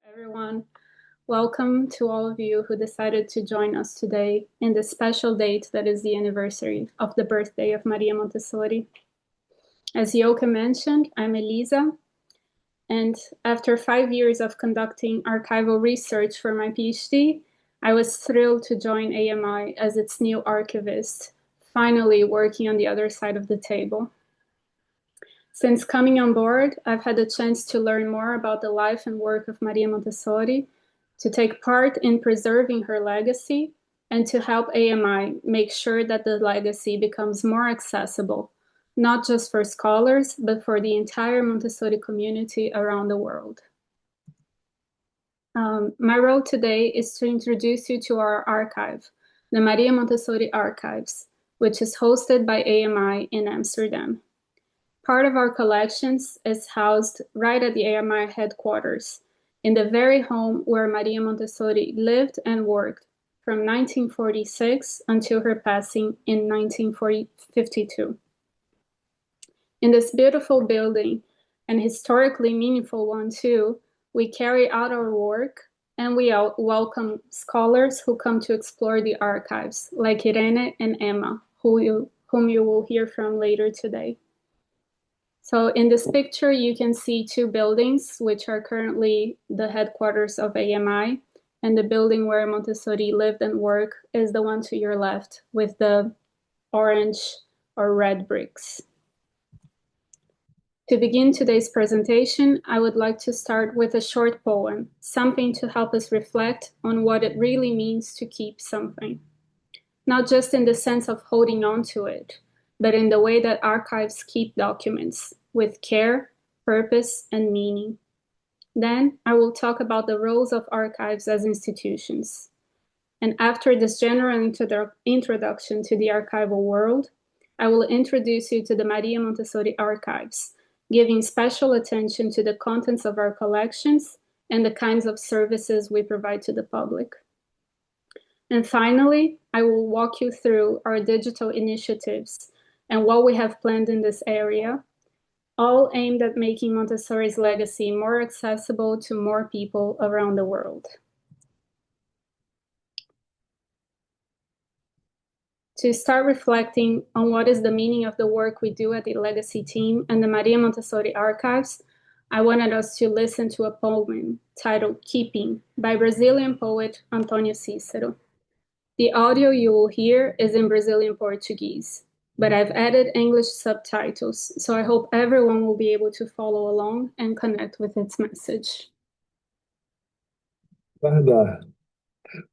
everyone. Welcome to all of you who decided to join us today in this special date that is the anniversary of the birthday of Maria Montessori. As Yoka mentioned, I'm Elisa, and after 5 years of conducting archival research for my PhD, I was thrilled to join AMI as its new archivist, finally working on the other side of the table. Since coming on board, I've had the chance to learn more about the life and work of Maria Montessori, to take part in preserving her legacy, and to help AMI make sure that the legacy becomes more accessible, not just for scholars, but for the entire Montessori community around the world. My role today is to introduce you to our archive, the Maria Montessori Archives, which is hosted by AMI in Amsterdam. Part of our collections is housed right at the AMI headquarters, in the very home where Maria Montessori lived and worked from 1946 until her passing in 1952. In this beautiful building, and historically meaningful one too, we carry out our work and we welcome scholars who come to explore the archives, like Irene and Emma, whom you will hear from later today. So in this picture, you can see two buildings, which are currently the headquarters of AMI, and the building where Montessori lived and worked is the one to your left with the orange or red bricks. To begin today's presentation, I would like to start with a short poem, something to help us reflect on what it really means to keep something. Not just in the sense of holding on to it, but in the way that archives keep documents, with care, purpose, and meaning. Then I will talk about the roles of archives as institutions. And after this general introduction to the archival world, I will introduce you to the Maria Montessori Archives, giving special attention to the contents of our collections and the kinds of services we provide to the public. And finally, I will walk you through our digital initiatives and what we have planned in this area, all aimed at making Montessori's legacy more accessible to more people around the world. To start reflecting on what is the meaning of the work we do at the Legacy team and the Maria Montessori Archives, I wanted us to listen to a poem titled Keeping by Brazilian poet Antonio Cícero. The audio you will hear is in Brazilian Portuguese, but I've added English subtitles, so I hope everyone will be able to follow along and connect with its message. Guardar.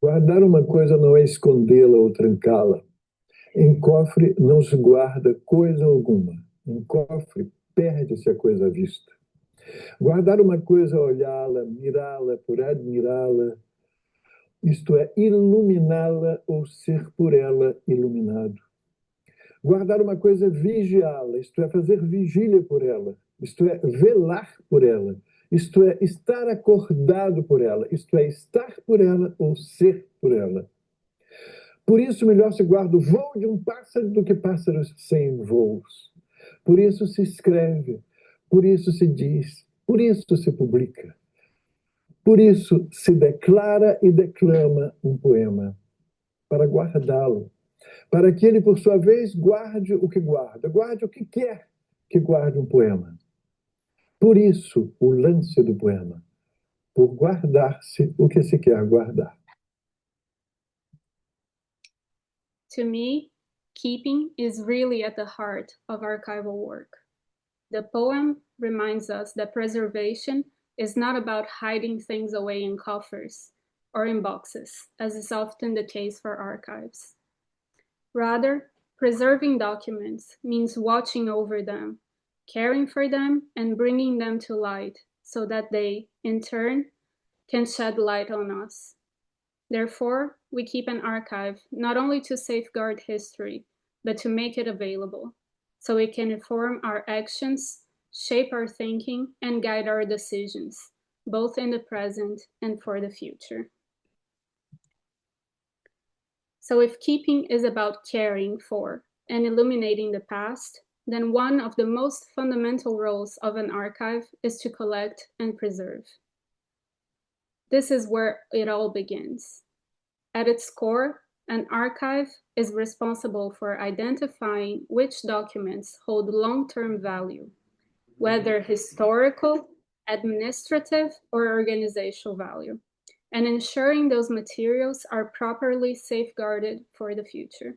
Guardar uma coisa não é escondê-la ou trancá-la. Em cofre não se guarda coisa alguma. Em cofre perde-se a coisa vista. Guardar uma coisa é olhá-la, mirá-la, por admirá-la, isto é, iluminá-la ou ser por ela iluminado. Guardar uma coisa é vigiá-la, isto é, fazer vigília por ela, isto é, velar por ela, isto é, estar acordado por ela, isto é, estar por ela ou ser por ela. Por isso, melhor se guarda o voo de um pássaro do que pássaros sem voos. Por isso se escreve, por isso se diz, por isso se publica. Por isso se declara e declama um poema, para guardá-lo, para que ele, por sua vez, guarde o que guarda, guarde o que quer que guarde um poema. Por isso, o lance do poema, por guardar-se o que se quer guardar. To me, keeping is really at the heart of archival work. The poem reminds us that preservation is not about hiding things away in coffers or in boxes, as is often the case for archives. Rather, preserving documents means watching over them, caring for them, and bringing them to light so that they, in turn, can shed light on us. Therefore, we keep an archive not only to safeguard history, but to make it available, so it can inform our actions, shape our thinking, and guide our decisions, both in the present and for the future. So if keeping is about caring for and illuminating the past, then one of the most fundamental roles of an archive is to collect and preserve. This is where it all begins. At its core, an archive is responsible for identifying which documents hold long-term value, whether historical, administrative, or organizational value, and ensuring those materials are properly safeguarded for the future.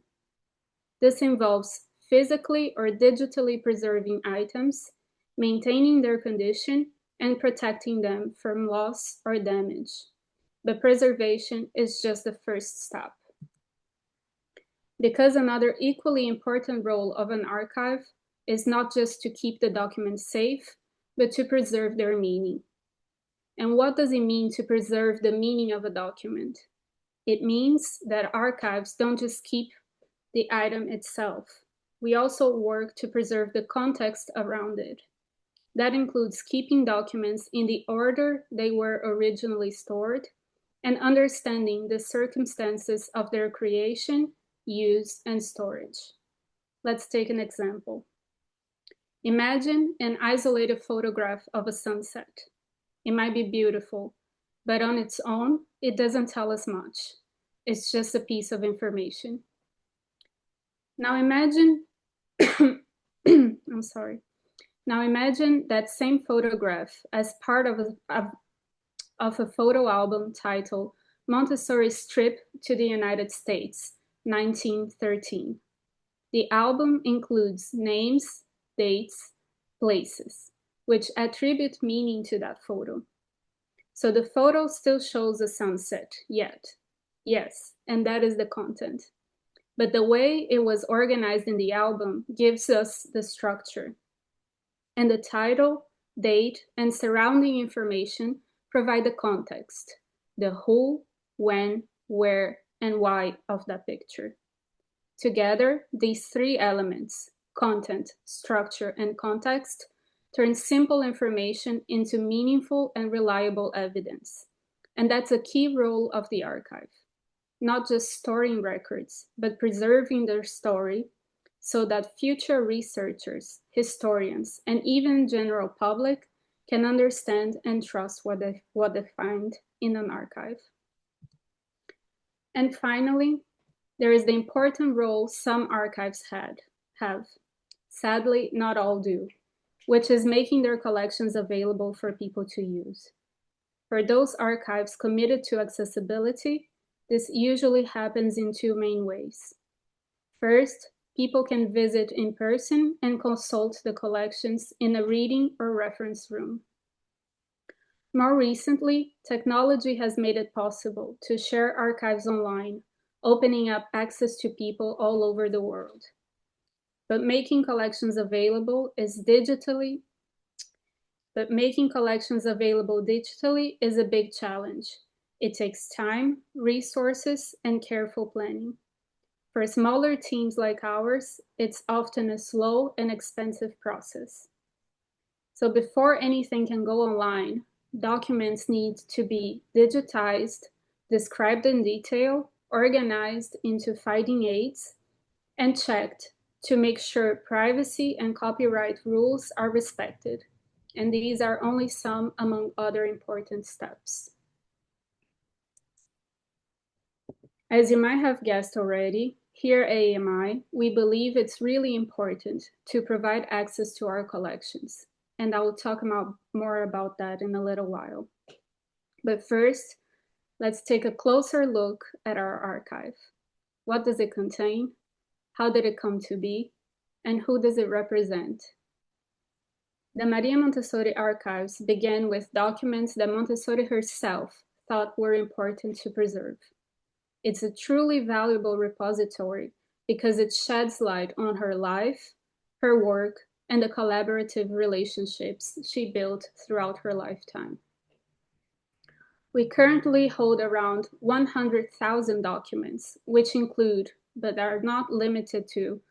This involves physically or digitally preserving items, maintaining their condition, and protecting them from loss or damage. But preservation is just the first step. Because another equally important role of an archive is not just to keep the documents safe, but to preserve their meaning. And what does it mean to preserve the meaning of a document? It means that archives don't just keep the item itself. We also work to preserve the context around it. That includes keeping documents in the order they were originally stored and understanding the circumstances of their creation, use, and storage. Let's take an example. Imagine an isolated photograph of a sunset. It might be beautiful, but on its own, it doesn't tell us much. It's just a piece of information. Now imagine, I'm sorry. Now imagine that same photograph as part of a photo album titled Montessori's Trip to the United States, 1913. The album includes names, dates, places, which attribute meaning to that photo. So the photo still shows a sunset, yet. Yes, and that is the content. But the way it was organized in the album gives us the structure. And the title, date, and surrounding information provide the context, the who, when, where, and why of that picture. Together, these three elements, content, structure, and context, turn simple information into meaningful and reliable evidence. And that's a key role of the archive. Not just storing records, but preserving their story so that future researchers, historians, and even general public can understand and trust what they find in an archive. And finally, there is the important role some archives have. Sadly, not all do, which is making their collections available for people to use. For those archives committed to accessibility, this usually happens in two main ways. First, people can visit in person and consult the collections in a reading or reference room. More recently, technology has made it possible to share archives online, opening up access to people all over the world. But making collections available digitally is a big challenge. It takes time, resources, and careful planning. For smaller teams like ours, it's often a slow and expensive process. So before anything can go online, documents need to be digitized, described in detail, organized into finding aids, and checked to make sure privacy and copyright rules are respected. And these are only some among other important steps. As you might have guessed already, here at AMI, we believe it's really important to provide access to our collections. And I will talk more about that in a little while. But first, let's take a closer look at our archive. What does it contain? How did it come to be? And who does it represent? The Maria Montessori archives began with documents that Montessori herself thought were important to preserve. It's a truly valuable repository because it sheds light on her life, her work, and the collaborative relationships she built throughout her lifetime. We currently hold around 100,000 documents, which include, but are not limited to,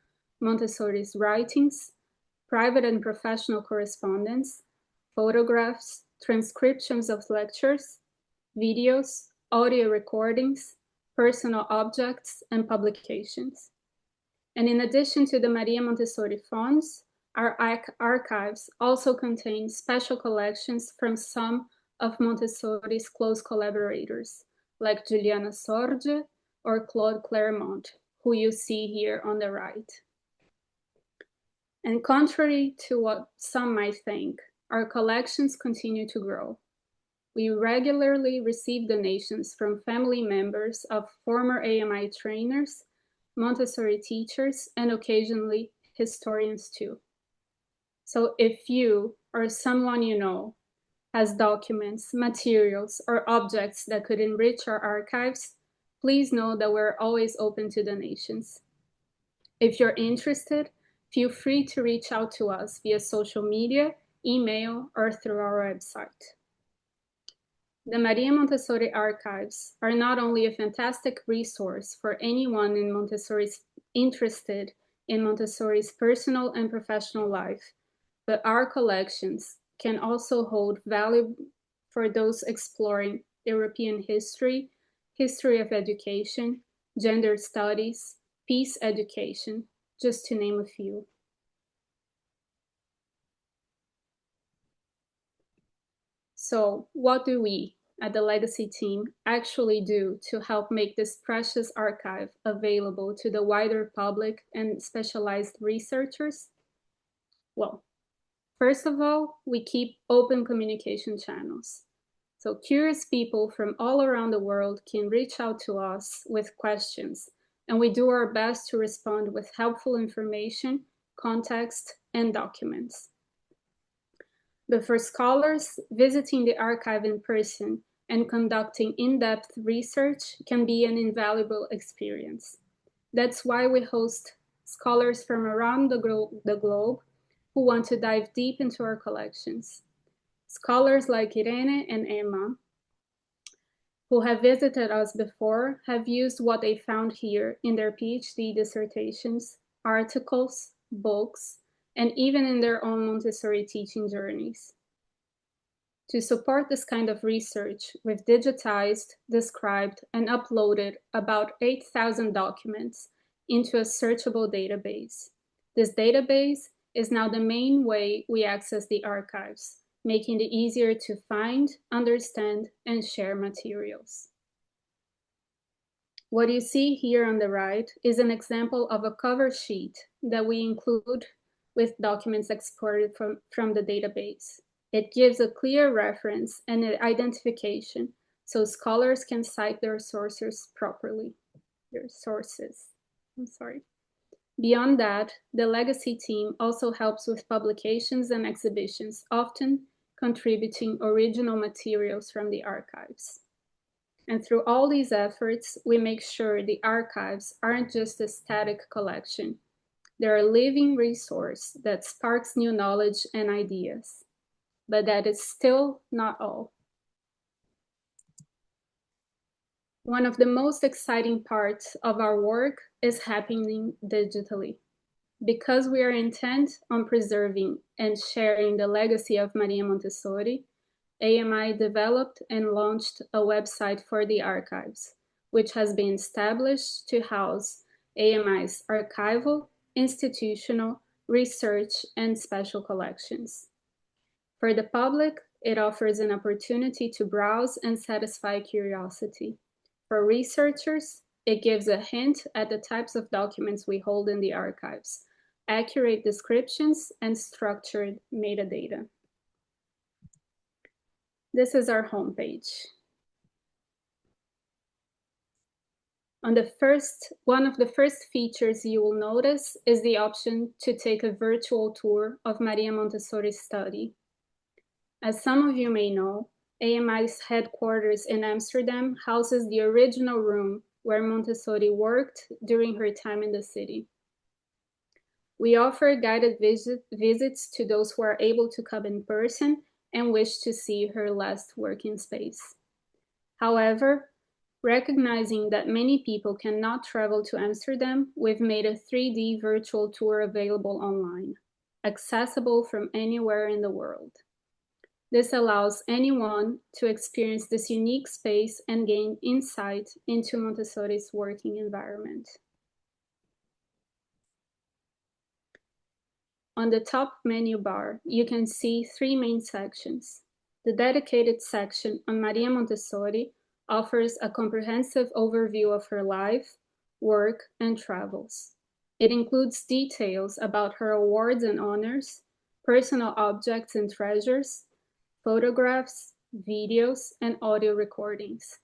Montessori's writings, private and professional correspondence, photographs, transcriptions of lectures, videos, audio recordings, personal objects, and publications. And in addition to the Maria Montessori funds, our archives also contain special collections from some of Montessori's close collaborators, like Juliana Sorge or Claude Claremont, who you see here on the right. And contrary to what some might think, our collections continue to grow. We regularly receive donations from family members of former AMI trainers, Montessori teachers, and occasionally historians too. So if you or someone you know has documents, materials, or objects that could enrich our archives, please know that we're always open to donations. If you're interested, feel free to reach out to us via social media, email, or through our website. The Maria Montessori archives are not only a fantastic resource for anyone in Montessori's interested in Montessori's personal and professional life, but our collections can also hold value for those exploring European history, history of education, gender studies, peace education, just to name a few. So what do we at the Legacy team actually do to help make this precious archive available to the wider public and specialized researchers? Well, first of all, we keep open communication channels. So curious people from all around the world can reach out to us with questions, and we do our best to respond with helpful information, context, and documents. But for scholars, visiting the archive in person and conducting in-depth research can be an invaluable experience. That's why we host scholars from around the globe who want to dive deep into our collections. Scholars like Irene and Emma, who have visited us before, have used what they found here in their PhD dissertations, articles, books, and even in their own Montessori teaching journeys. To support this kind of research, we've digitized, described, and uploaded about 8,000 documents into a searchable database. This database is now the main way we access the archives, making it easier to find, understand, and share materials. What you see here on the right is an example of a cover sheet that we include with documents exported from the database. It gives a clear reference and an identification so scholars can cite their sources properly. Beyond that, the Legacy team also helps with publications and exhibitions, often contributing original materials from the archives. And through all these efforts, we make sure the archives aren't just a static collection. They're a living resource that sparks new knowledge and ideas. But that is still not all. One of the most exciting parts of our work is happening digitally. Because we are intent on preserving and sharing the legacy of Maria Montessori, AMI developed and launched a website for the archives, which has been established to house AMI's archival, institutional, research, and special collections. For the public, it offers an opportunity to browse and satisfy curiosity. For researchers, it gives a hint at the types of documents we hold in the archives, accurate descriptions, and structured metadata. This is our homepage. One of the first features you will notice is the option to take a virtual tour of Maria Montessori's study. As some of you may know, AMI's headquarters in Amsterdam houses the original room where Montessori worked during her time in the city. We offer guided visits to those who are able to come in person and wish to see her last working space. However, recognizing that many people cannot travel to Amsterdam, we've made a 3D virtual tour available online, accessible from anywhere in the world. This allows anyone to experience this unique space and gain insight into Montessori's working environment. On the top menu bar, you can see three main sections: The dedicated section on Maria Montessori offers a comprehensive overview of her life, work, and travels. It includes details about her awards and honors, personal objects and treasures, photographs, videos, and audio recordings.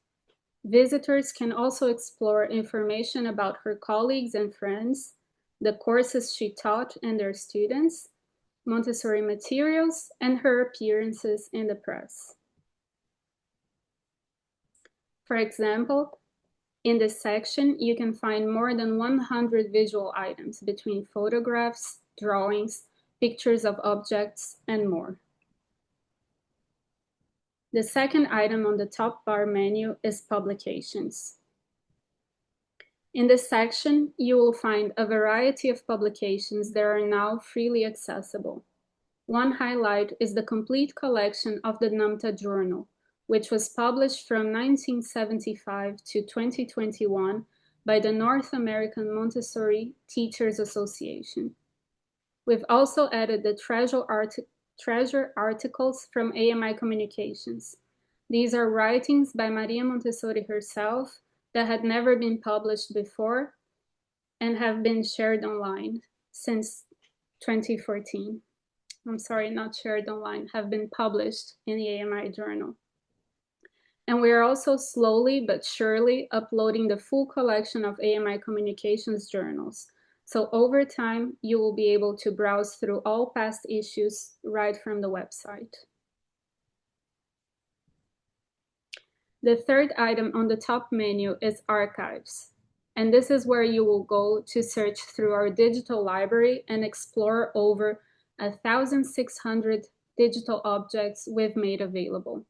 Visitors can also explore information about her colleagues and friends, the courses she taught and their students, Montessori materials, and her appearances in the press. For example, in this section, you can find more than 100 visual items between photographs, drawings, pictures of objects, and more. The second item on the top bar menu is publications. In this section, you will find a variety of publications that are now freely accessible. One highlight is the complete collection of the NAMTA Journal, which was published from 1975 to 2021 by the North American Montessori Teachers Association. We've also added the treasure articles from AMI Communications. These are writings by Maria Montessori herself that had never been published before and have been shared online since 2014. I'm sorry, not shared online, have been published in the AMI journal. And we are also slowly but surely uploading the full collection of AMI Communications journals. So over time, you will be able to browse through all past issues right from the website. The third item on the top menu is Archives. And this is where you will go to search through our digital library and explore over 1,600 digital objects we've made available.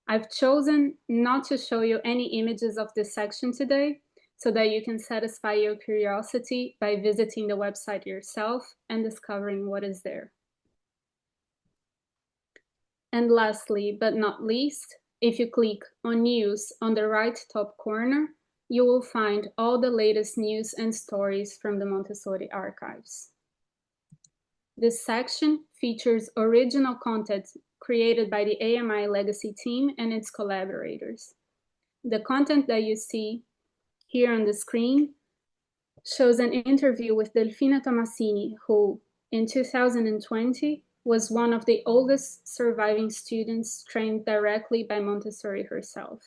I've chosen not to show you any images of this section today so that you can satisfy your curiosity by visiting the website yourself and discovering what is there. And lastly, but not least, if you click on News on the right top corner, you will find all the latest news and stories from the Montessori archives. This section features original content created by the AMI Legacy team and its collaborators. The content that you see here on the screen shows an interview with Delfina Tomasini, who in 2020 was one of the oldest surviving students trained directly by Montessori herself.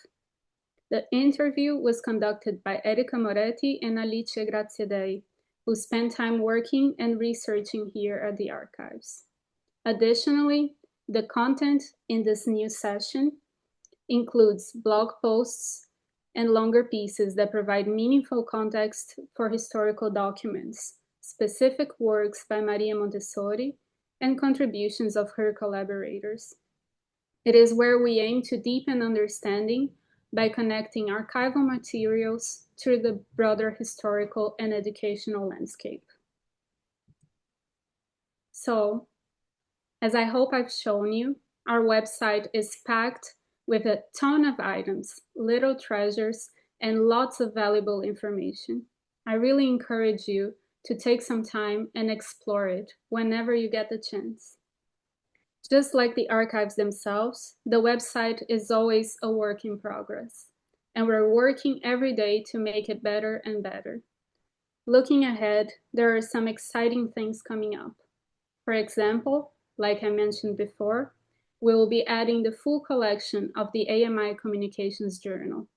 The interview was conducted by Erika Moretti and Alice Graziadei, who spent time working and researching here at the archives. Additionally, the content in this new session includes blog posts and longer pieces that provide meaningful context for historical documents, specific works by Maria Montessori, and contributions of her collaborators. It is where we aim to deepen understanding by connecting archival materials to the broader historical and educational landscape. So, as I hope I've shown you, our website is packed with a ton of items, little treasures, and lots of valuable information. I really encourage you to take some time and explore it whenever you get the chance. Just like the archives themselves, the website is always a work in progress, and we're working every day to make it better and better. Looking ahead, there are some exciting things coming up. For example, like I mentioned before, we will be adding the full collection of the AMI Communications Journal.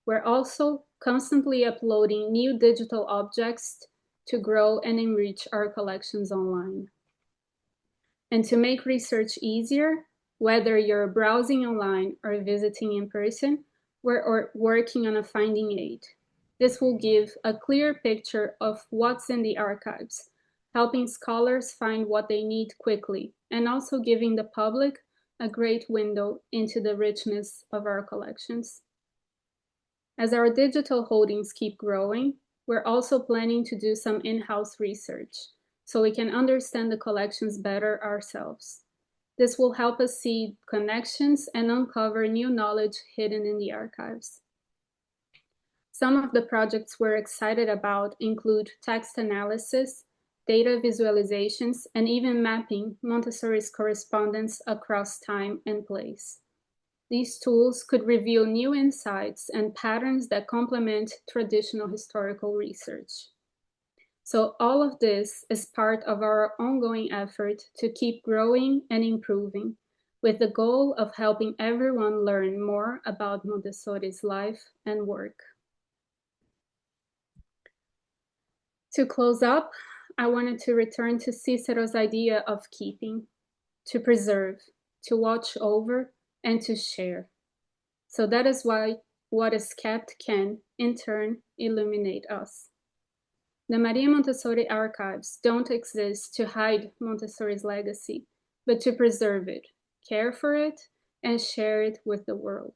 We're also constantly uploading new digital objects to grow and enrich our collections online. And to make research easier, whether you're browsing online or visiting in person, we're working on a finding aid. This will give a clear picture of what's in the archives, helping scholars find what they need quickly, and also giving the public a great window into the richness of our collections. As our digital holdings keep growing, we're also planning to do some in-house research so we can understand the collections better ourselves. This will help us see connections and uncover new knowledge hidden in the archives. Some of the projects we're excited about include text analysis, data visualizations, and even mapping Montessori's correspondence across time and place. These tools could reveal new insights and patterns that complement traditional historical research. So all of this is part of our ongoing effort to keep growing and improving, with the goal of helping everyone learn more about Montessori's life and work. To close up, I wanted to return to Cicero's idea of keeping, to preserve, to watch over, and to share. So that is why what is kept can, in turn, illuminate us. The Maria Montessori archives don't exist to hide Montessori's legacy, but to preserve it, care for it, and share it with the world.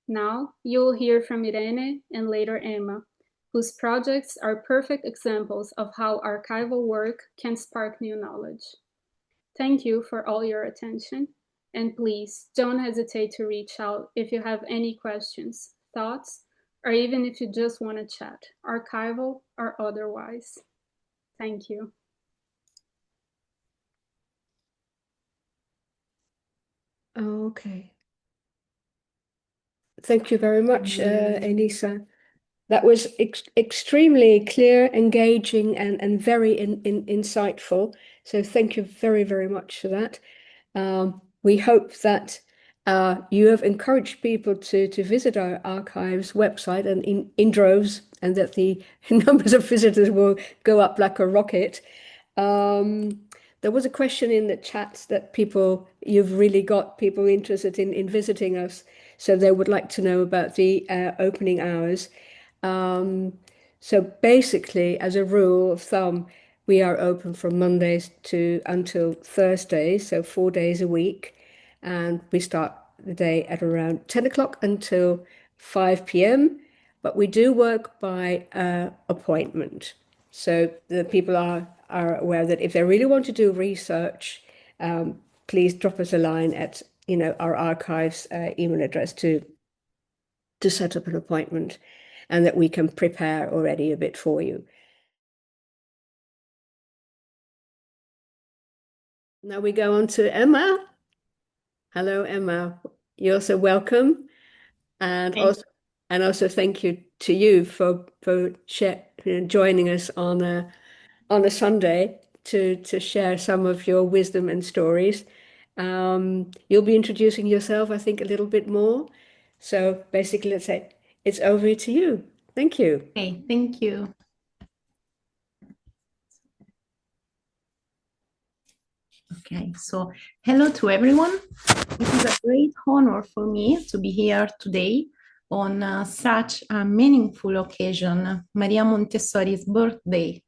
Now, you'll hear from Irene and later Emma, whose projects are perfect examples of how archival work can spark new knowledge. Thank you for all your attention, and please don't hesitate to reach out if you have any questions, thoughts, or even if you just want to chat, archival or otherwise. Thank you. Okay. Thank you very much, Elisa. That was extremely clear, engaging, and very insightful. So thank you very, very much for that. We hope that you have encouraged people to visit our archives website and in droves, and that the numbers of visitors will go up like a rocket. There was a question in the chat that you've really got people interested in visiting us, so they would like to know about the opening hours. So basically, as a rule of thumb, we are open from Mondays until Thursdays, so 4 days a week. And we start the day at around 10 o'clock until 5 p.m. But we do work by appointment. So the people are aware that if they really want to do research, please drop us a line at our archives email address to set up an appointment, and that we can prepare already a bit for you. Now we go on to Emma. Hello, Emma. You're also welcome, and also thank you to you for joining us on a Sunday to share some of your wisdom and stories. You'll be introducing yourself, I think, a little bit more. So basically, let's say it's over to you. Thank you. Okay, thank you. Okay, so hello to everyone. It is a great honor for me to be here today on such a meaningful occasion, Maria Montessori's birthday.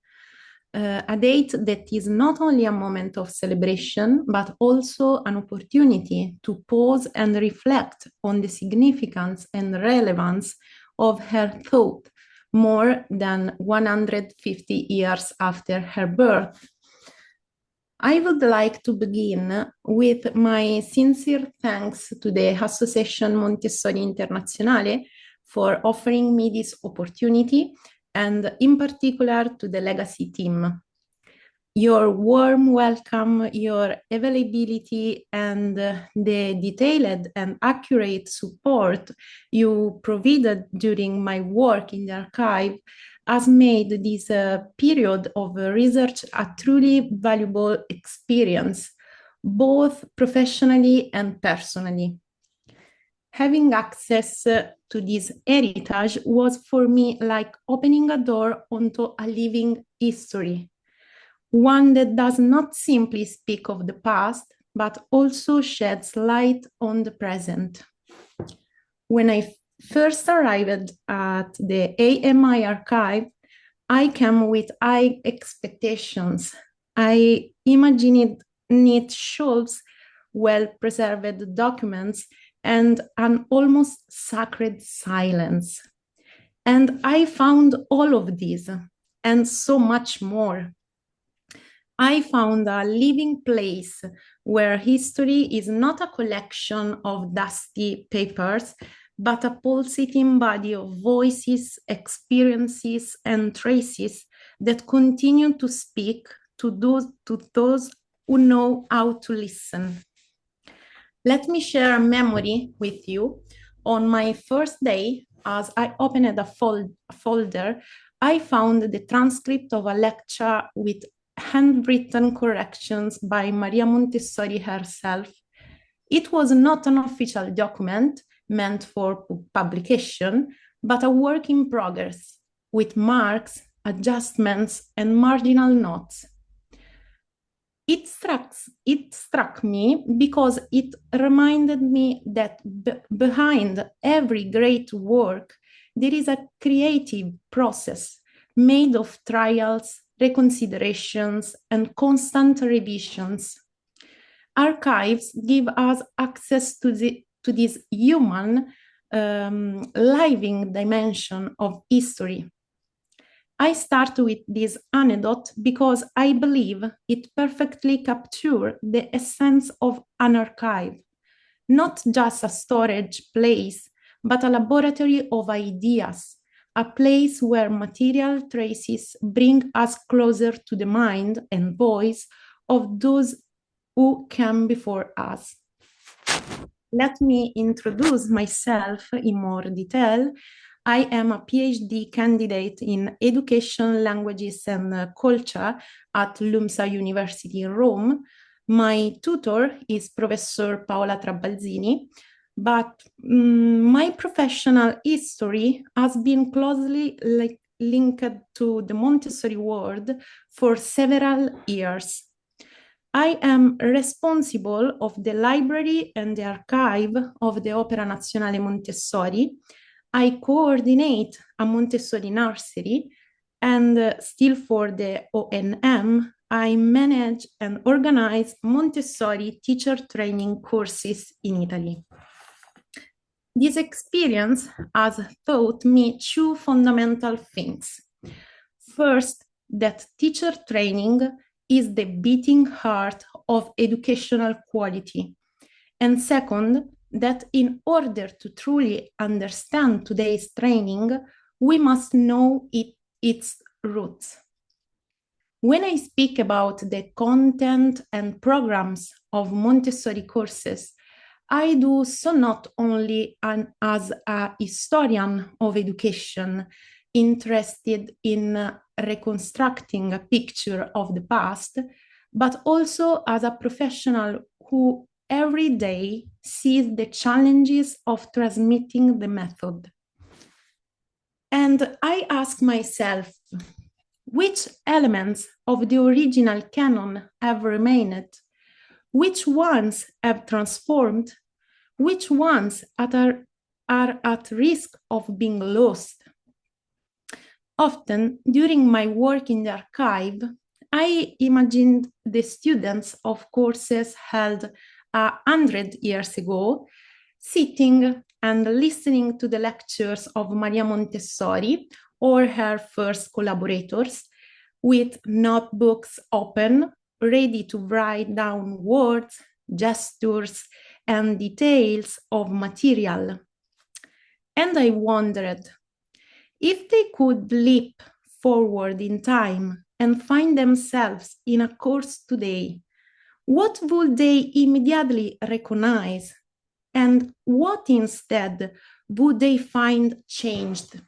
A date that is not only a moment of celebration, but also an opportunity to pause and reflect on the significance and relevance of her thought more than 150 years after her birth. I would like to begin with my sincere thanks to the Association Montessori Internazionale for offering me this opportunity, and in particular to the Legacy team. Your warm welcome, your availability, and the detailed and accurate support you provided during my work in the archive has made this period of research a truly valuable experience, both professionally and personally. Having access to this heritage was for me like opening a door onto a living history, one that does not simply speak of the past, but also sheds light on the present. When I first arrived at the AMI archive, I came with high expectations. I imagined neat shelves, well-preserved documents, and an almost sacred silence. And I found all of these and so much more. I found a living place where history is not a collection of dusty papers, but a pulsating body of voices, experiences, and traces that continue to speak to those who know how to listen. Let me share a memory with you. On my first day, as I opened a folder, I found the transcript of a lecture with handwritten corrections by Maria Montessori herself. It was not an official document meant for publication, but a work in progress with marks, adjustments, and marginal notes. It struck me because it reminded me that behind every great work, there is a creative process made of trials, reconsiderations, and constant revisions. Archives give us access to this human, living dimension of history. I start with this anecdote because I believe it perfectly captures the essence of an archive, not just a storage place, but a laboratory of ideas, a place where material traces bring us closer to the mind and voice of those who came before us. Let me introduce myself in more detail. I am a PhD candidate in Education, Languages and Culture at LUMSA University in Rome. My tutor is Professor Paola Trabalzini, but my professional history has been closely linked to the Montessori world for several years. I am responsible of the library and the archive of the Opera Nazionale Montessori. I coordinate a Montessori nursery, and still for the ONM, I manage and organize Montessori teacher training courses in Italy. This experience has taught me two fundamental things. First, that teacher training is the beating heart of educational quality. And second, that in order to truly understand today's training, we must know its roots. When I speak about the content and programs of Montessori courses, I do so not only as a historian of education, interested in reconstructing a picture of the past, but also as a professional who every day sees the challenges of transmitting the method. And I ask myself, which elements of the original canon have remained? Which ones have transformed? Which ones are at risk of being lost? Often, during my work in the archive, I imagined the students of courses held 100 years ago, sitting and listening to the lectures of Maria Montessori or her first collaborators, with notebooks open, ready to write down words, gestures, and details of material. And I wondered, if they could leap forward in time and find themselves in a course today, what would they immediately recognize? And what instead would they find changed?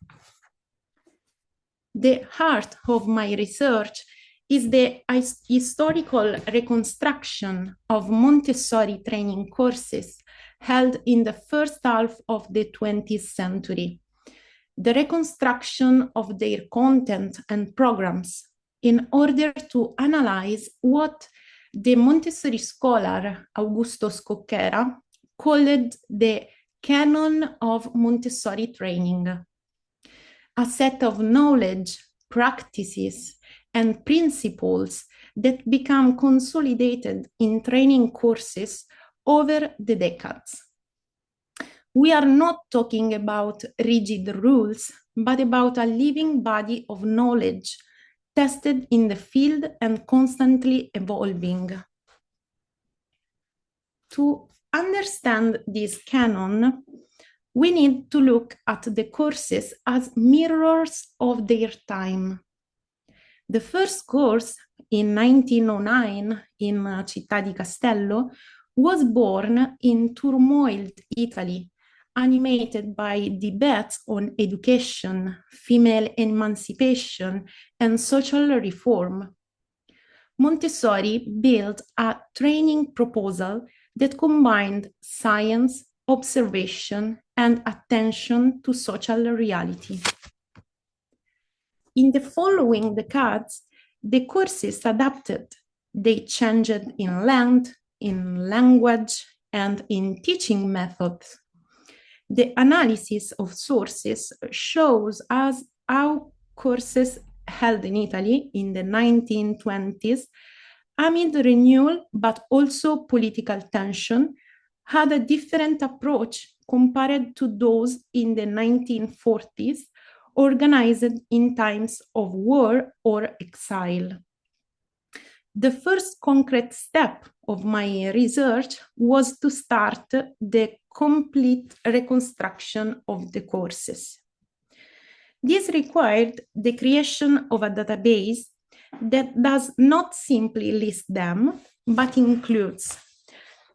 The heart of my research is the historical reconstruction of Montessori training courses held in the first half of the 20th century. The reconstruction of their content and programs in order to analyze what the Montessori scholar Augusto Scocchera called the canon of Montessori training, a set of knowledge, practices, and principles that become consolidated in training courses over the decades. We are not talking about rigid rules, but about a living body of knowledge tested in the field and constantly evolving. To understand this canon, we need to look at the courses as mirrors of their time. The first course in 1909 in Città di Castello was born in turmoiled Italy, animated by debates on education, female emancipation, and social reform. Montessori built a training proposal that combined science, observation, and attention to social reality. In the following decades, the courses adapted. They changed in length, in language, and in teaching methods. The analysis of sources shows us how courses held in Italy in the 1920s, amid renewal but also political tension, had a different approach compared to those in the 1940s, organized in times of war or exile. The first concrete step of my research was to start the complete reconstruction of the courses. This required the creation of a database that does not simply list them, but includes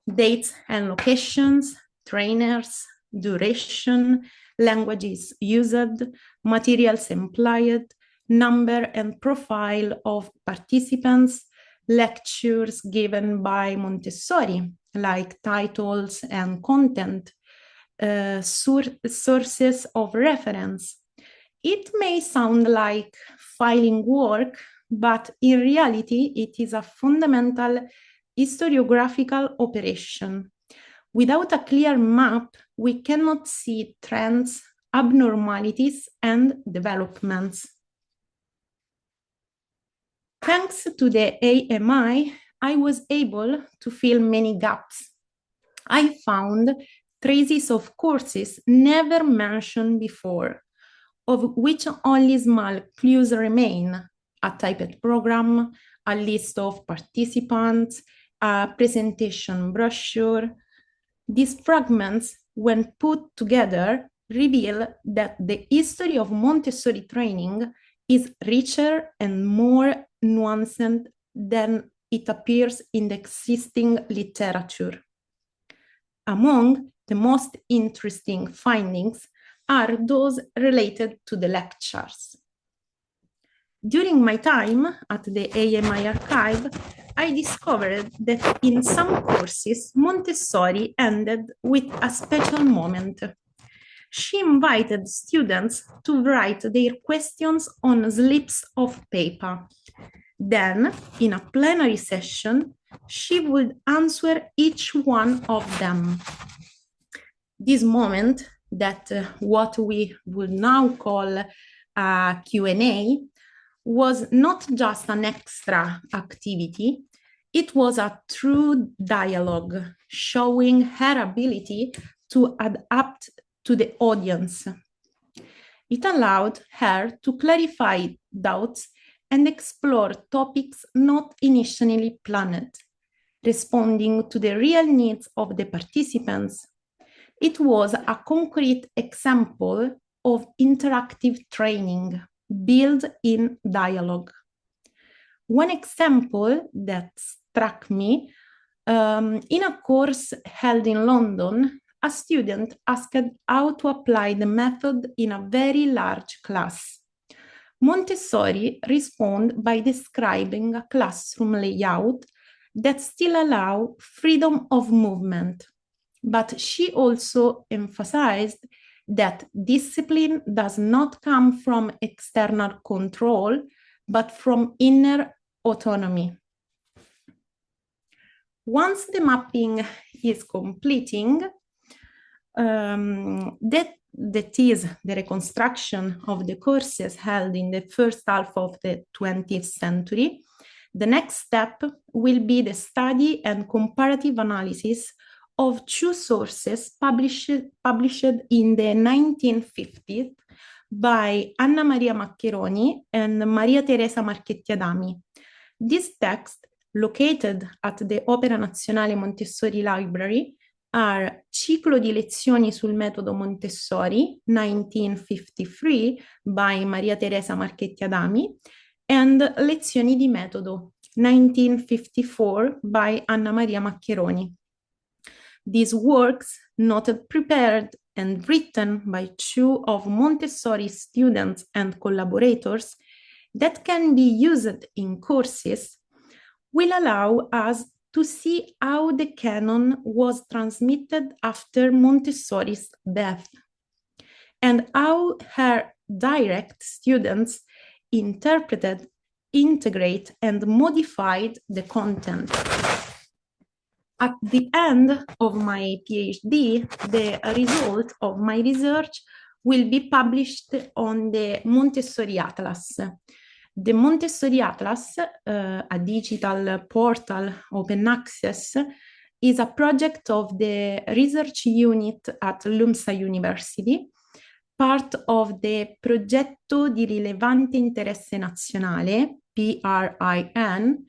dates and locations, trainers, duration, languages used, materials employed, number and profile of participants, lectures given by Montessori, like titles and content, sources of reference. It may sound like filing work, but in reality, it is a fundamental historiographical operation. Without a clear map, we cannot see trends, abnormalities, and developments. Thanks to the AMI, I was able to fill many gaps. I found traces of courses never mentioned before, of which only small clues remain: a typed program, a list of participants, a presentation brochure. These fragments, when put together, reveal that the history of Montessori training is richer and more nuanced than it appears in the existing literature. Among the most interesting findings are those related to the lectures. During my time at the AMI archive, I discovered that in some courses, Montessori ended with a special moment. She invited students to write their questions on slips of paper. Then, in a plenary session, she would answer each one of them. This moment, that what we would now call a Q&A, was not just an extra activity, it was a true dialogue, showing her ability to adapt to the audience. It allowed her to clarify doubts and explore topics not initially planned, responding to the real needs of the participants. It was a concrete example of interactive training built in dialogue. One example that struck me, in a course held in London, a student asked how to apply the method in a very large class. Montessori responded by describing a classroom layout that still allows freedom of movement, but she also emphasized that discipline does not come from external control, but from inner autonomy. Once the mapping is completing, that is the reconstruction of the courses held in the first half of the 20th century, the next step will be the study and comparative analysis of two sources published in the 1950s by Anna Maria Maccheroni and Maria Teresa Marchetti Adami. This text, located at the Opera Nazionale Montessori Library, are Ciclo di lezioni sul metodo Montessori, 1953, by Maria Teresa Marchetti Adami, and Lezioni di metodo, 1954, by Anna Maria Maccheroni. These works, noted prepared and written by two of Montessori students and collaborators that can be used in courses, will allow us to see how the canon was transmitted after Montessori's death and how her direct students interpreted, integrate, and modified the content. At the end of my PhD, the result of my research will be published on the Montessori Atlas. The Montessori Atlas, a digital portal, open access, is a project of the research unit at LUMSA University, part of the Progetto di Rilevante Interesse Nazionale, PRIN,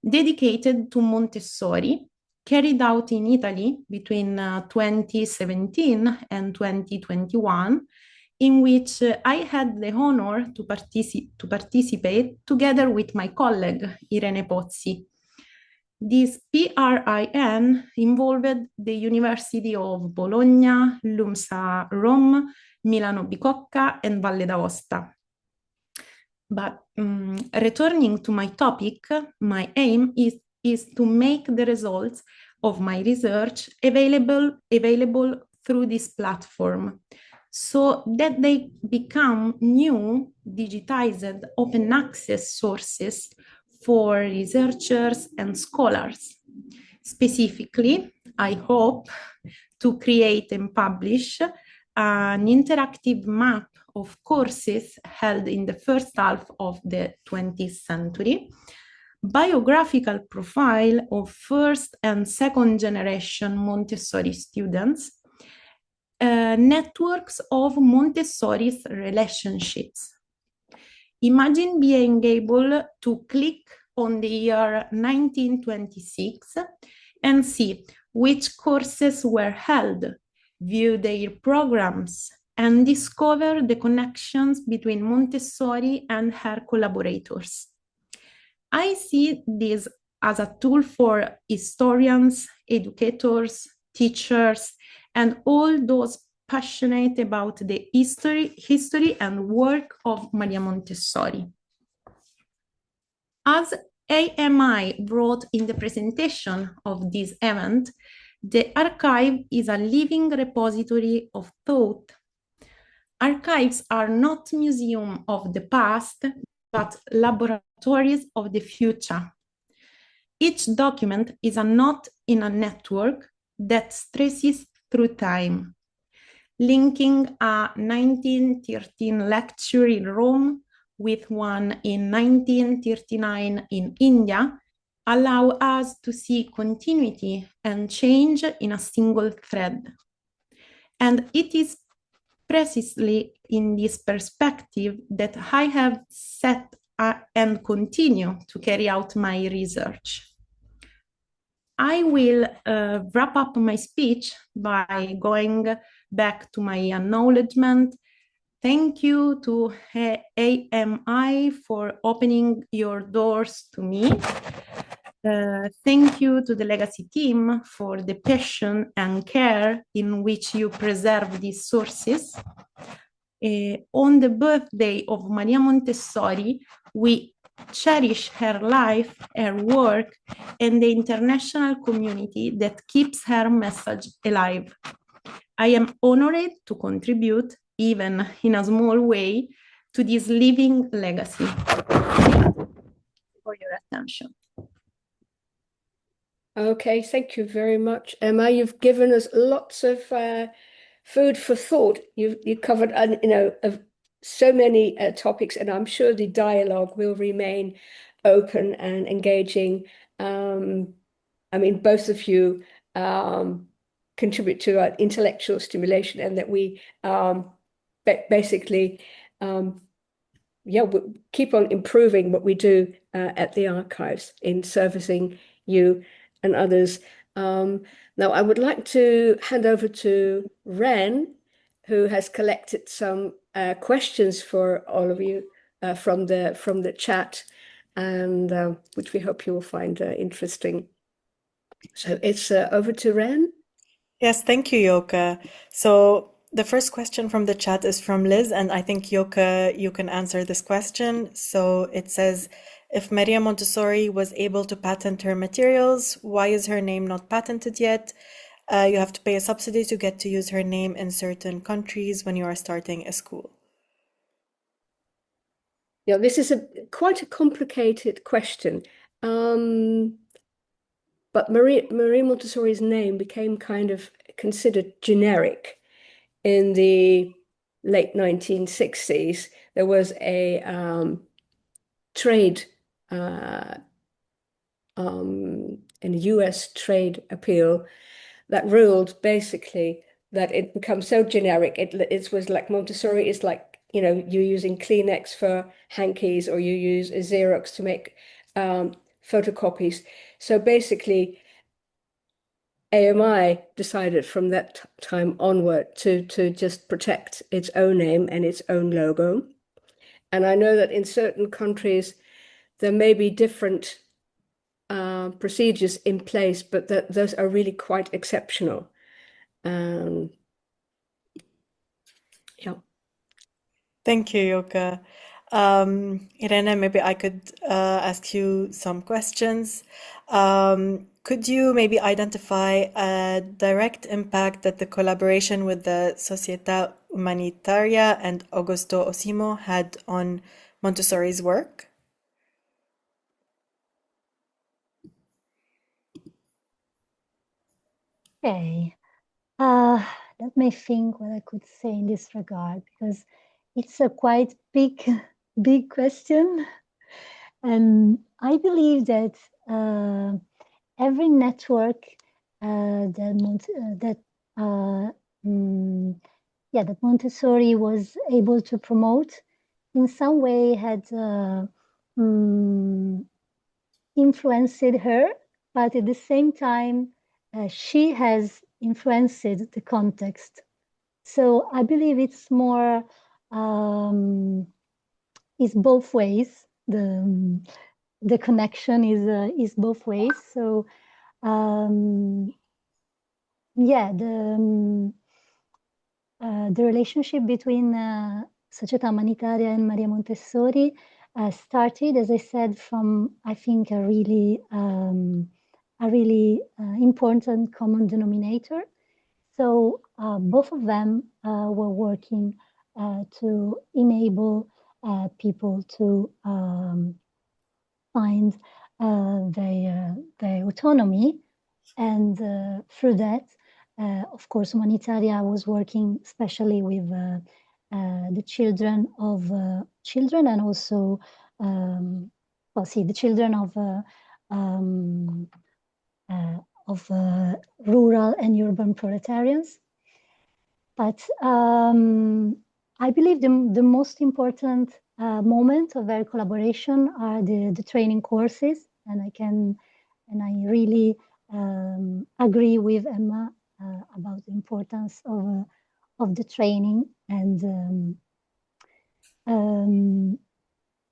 dedicated to Montessori, carried out in Italy between 2017 and 2021, in which I had the honor to participate together with my colleague, Irene Pozzi. This PRIN involved the University of Bologna, LUMSA Rome, Milano Bicocca, and Valle d'Aosta. But returning to my topic, my aim is to make the results of my research available through this platform, so that they become new, digitized, open access sources for researchers and scholars. Specifically, I hope to create and publish an interactive map of courses held in the first half of the 20th century, biographical profile of first and second generation Montessori students, networks of Montessori's relationships. Imagine being able to click on the year 1926 and see which courses were held, view their programs, and discover the connections between Montessori and her collaborators. I see this as a tool for historians, educators, teachers, and all those passionate about the history and work of Maria Montessori. As AMI brought in the presentation of this event, the archive is a living repository of thought. Archives are not museums of the past, but laboratories of the future. Each document is a knot in a network that stretches through time, linking a 1913 lecture in Rome with one in 1939 in India, allow us to see continuity and change in a single thread. And it is precisely in this perspective that I have set and continue to carry out my research. I will wrap up my speech by going back to my acknowledgement. Thank you to AMI for opening your doors to me. Thank you to the Legacy team for the passion and care in which you preserve these sources. On the birthday of Maria Montessori, we cherish her life, her work, and the international community that keeps her message alive. I am honored to contribute, even in a small way, to this living legacy. Thank you for your attention. Okay, thank you very much, Emma. You've given us lots of food for thought. You covered, so many topics, and I'm sure the dialogue will remain open and engaging. I mean, both of you contribute to our intellectual stimulation, and that we basically, we keep on improving what we do at the archives in servicing you and others Now, I would like to hand over to Ren, who has collected some questions for all of you from the chat, and which we hope you will find interesting. So it's over to Ren. Yes, thank you, Yoka. So the first question from the chat is from Liz, and I think Yoka, you can answer this question. So it says, if Maria Montessori was able to patent her materials, why is her name not patented yet? You have to pay a subsidy to get to use her name in certain countries when you are starting a school. Yeah, this is quite a complicated question. But Maria Montessori's name became kind of considered generic in the late 1960s. There was a trade in a US trade appeal that ruled basically that it becomes so generic. It was like Montessori is like, you know, you're using Kleenex for hankies, or you use a Xerox to make photocopies. So basically, AMI decided from that time onward to just protect its own name and its own logo. And I know that in certain countries, there may be different procedures in place, but that those are really quite exceptional. Yeah. Thank you, Yoka. Irene, maybe I could ask you some questions. Could you maybe identify a direct impact that the collaboration with the Società Umanitaria and Augusto Osimo had on Montessori's work? Okay. Let me think what I could say in this regard, because it's a quite big question. And I believe that every network that Montessori was able to promote in some way had influenced her, but at the same time, she has influenced the context. So I believe it's more, it's both ways. The connection is both ways. So the relationship between Società Umanitaria and Maria Montessori started, as I said, from, I think, a really important common denominator. So both of them were working to enable people to find their autonomy, and through that, of course, Umanitaria was working especially with the children and also the children of rural and urban proletarians. But I believe the most important moment of their collaboration are the training courses, and I really agree with Emma about the importance of the training. And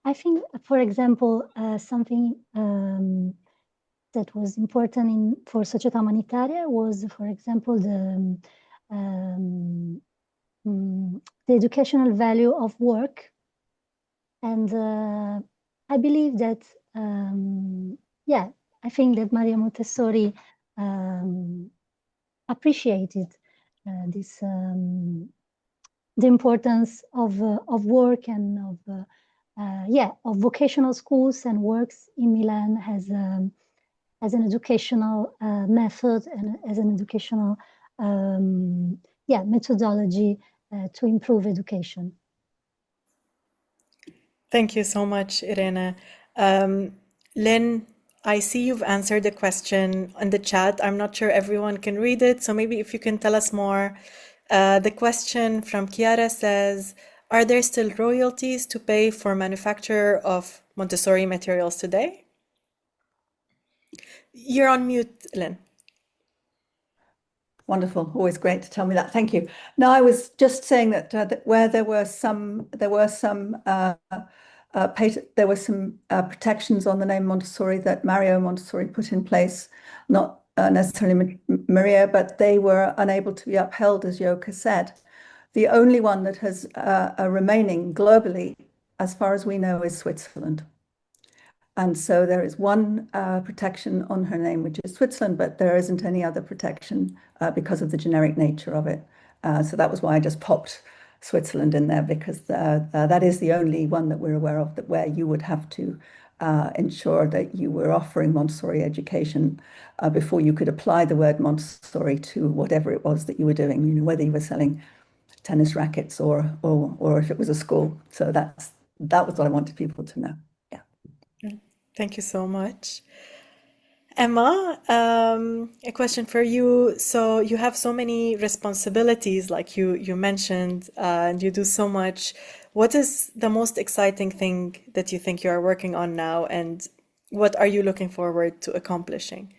I think, for example, something that was important for Società Umanitaria was, for example, the educational value of work. And I believe that, I think that Maria Montessori appreciated this, the importance of work and of vocational schools and works in Milan as an educational method and as an educational methodology to improve education. Thank you so much, Irene. Lynn, I see you've answered the question in the chat. I'm not sure everyone can read it, so maybe if you can tell us more. The question from Chiara says, are there still royalties to pay for manufacture of Montessori materials today? You're on mute, Lynn. wonderful. Always great to tell me that. Thank you. No, I was just saying that where there were some protections on the name Montessori that Mario Montessori put in place, not necessarily Maria, but they were unable to be upheld, as Yoka said. The only one that has remaining globally, as far as we know, is Switzerland. And so there is one protection on her name, which is Switzerland, but there isn't any other protection because of the generic nature of it. So that was why I just popped Switzerland in there, because that is the only one that we're aware of that where you would have to ensure that you were offering Montessori education before you could apply the word Montessori to whatever it was that you were doing, you know, whether you were selling tennis rackets or if it was a school. So that was what I wanted people to know. Thank you so much. Emma, a question for you. So you have so many responsibilities, like you mentioned, and you do so much. What is the most exciting thing that you think you are working on now, and what are you looking forward to accomplishing?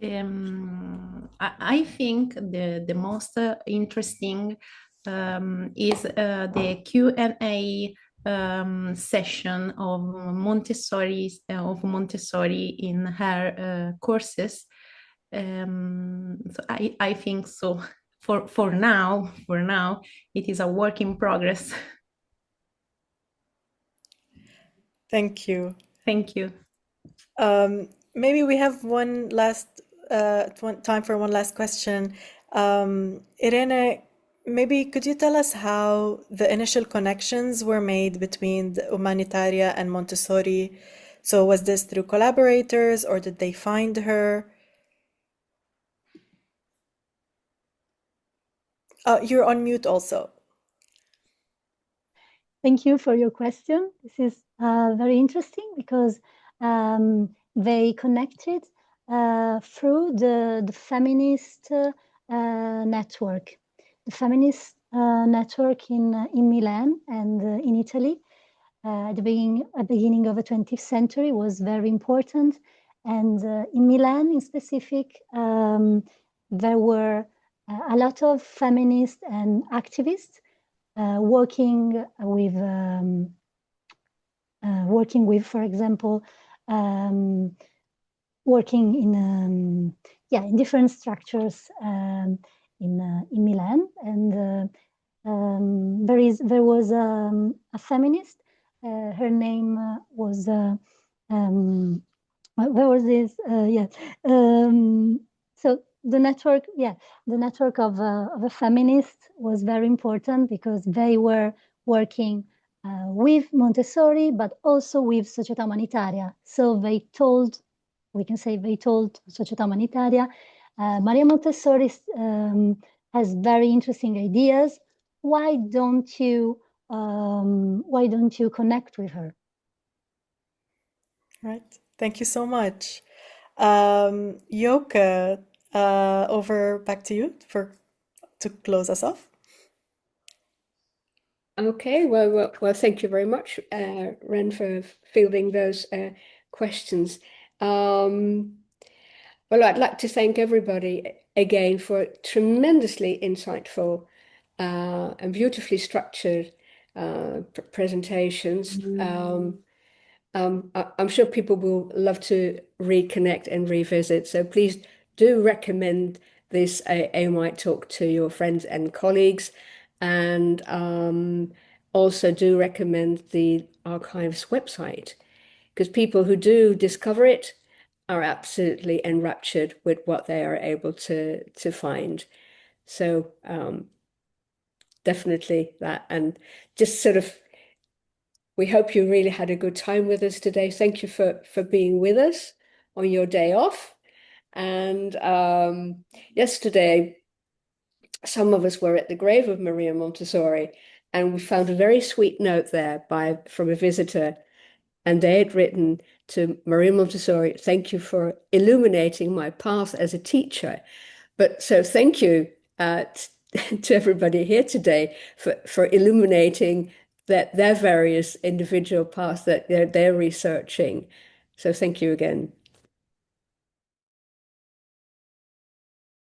I think the most interesting is the Q&A session of Montessori in her courses. So I think so. For now, it is a work in progress. Thank you. Thank you. Maybe we have one last time for one last question. Irene, maybe could you tell us how the initial connections were made between the Humanitaria and Montessori? So was this through collaborators, or did they find her? You're on mute also. Thank you for your question. This is very interesting because they connected through the feminist network. The feminist network in Milan and in Italy at the beginning of the 20th century was very important. And in Milan in specific, there were a lot of feminists and activists working with, for example, working in different structures in Milan, and there was a feminist. Her name was where was this? So the network of a feminist was very important because they were working with Montessori, but also with Società Umanitaria. So we can say they told Società Umanitaria, Maria Montessori has very interesting ideas. Why don't you connect with her? Right. Thank you so much. Yoka, over back to you to close us off. Okay, well, thank you very much, Ren, for fielding those questions. Well, I'd like to thank everybody again for tremendously insightful and beautifully structured presentations. I'm sure people will love to reconnect and revisit. So please do recommend this AMI talk to your friends and colleagues, and also do recommend the archives website, because people who do discover it are absolutely enraptured with what they are able to find. So definitely that, and just sort of, we hope you really had a good time with us today. Thank you for being with us on your day off. And yesterday, some of us were at the grave of Maria Montessori, and we found a very sweet note there from a visitor. And they had written to Maria Montessori, "Thank you for illuminating my path as a teacher." But so thank you to everybody here today for illuminating their various individual paths that they're researching. So thank you again.